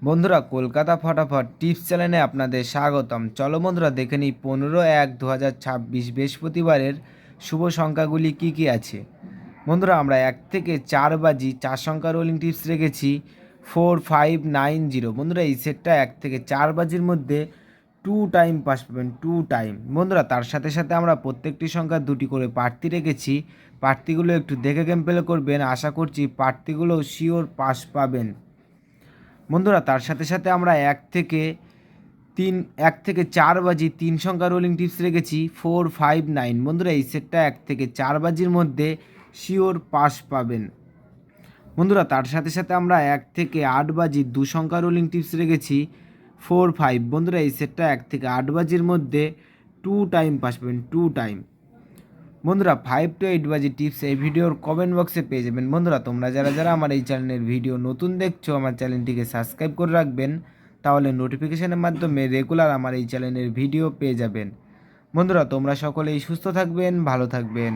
বন্ধুরা, কলকাতা ফটাফট টিপস চ্যানেলে আপনাদের স্বাগতম। চলো বন্ধুরা, দেখে নিই 15/1/2026 বৃহস্পতিবারের শুভ সংখ্যাগুলি কি কি আছে। বন্ধুরা, আমরা 1 থেকে 4 বাজি 4 সংখ্যা রোলিং টিপস রেখেছি 4590। বন্ধুরা, এই সেটটা 1 থেকে 4 বাজির মধ্যে 2 টাইম পাস পাবেন, 2 টাইম। বন্ধুরা, তার সাথে সাথে আমরা প্রত্যেকটি সংখ্যা দুটি করে প্রার্থী রেখেছি। প্রার্থীগুলো একটু দেখে গেম প্লে করবেন, আশা করছি প্রার্থীগুলো শিওর পাস পাবেন। বন্ধুরা, তার সাথে সাথে আমরা 1 থেকে 4 বাজি 3 সংখ্যা রোলিং টিপস রেখেছি 459। বন্ধুরা, এই সেটটা 1 থেকে 4 বাজির মধ্যে শিওর পাস পাবেন। বন্ধুরা, তার সাথে সাথে আমরা 1 থেকে 8 বাজি 2 সংখ্যা রোলিং টিপস রেখেছি 45। বন্ধুরা, এই সেটটা 1 থেকে 8 বাজির মধ্যে 2 টাইম পাস পাবেন, 2 টাইম। বন্ধুরা, 5 to 8 বাজি টিপস এই ভিডিওর কমেন্ট বক্সে পেয়ে যাবেন। বন্ধুরা, তোমরা যারা যারা আমার এই চ্যানেলের ভিডিও নতুন দেখছো, আমার চ্যানেলটিকে সাবস্ক্রাইব করে রাখবেন, তাহলে নোটিফিকেশনের মাধ্যমে রেগুলার আমার এই চ্যানেলের ভিডিও পেয়ে যাবেন। বন্ধুরা, তোমরা সকলেই সুস্থ থাকবেন, ভালো থাকবেন।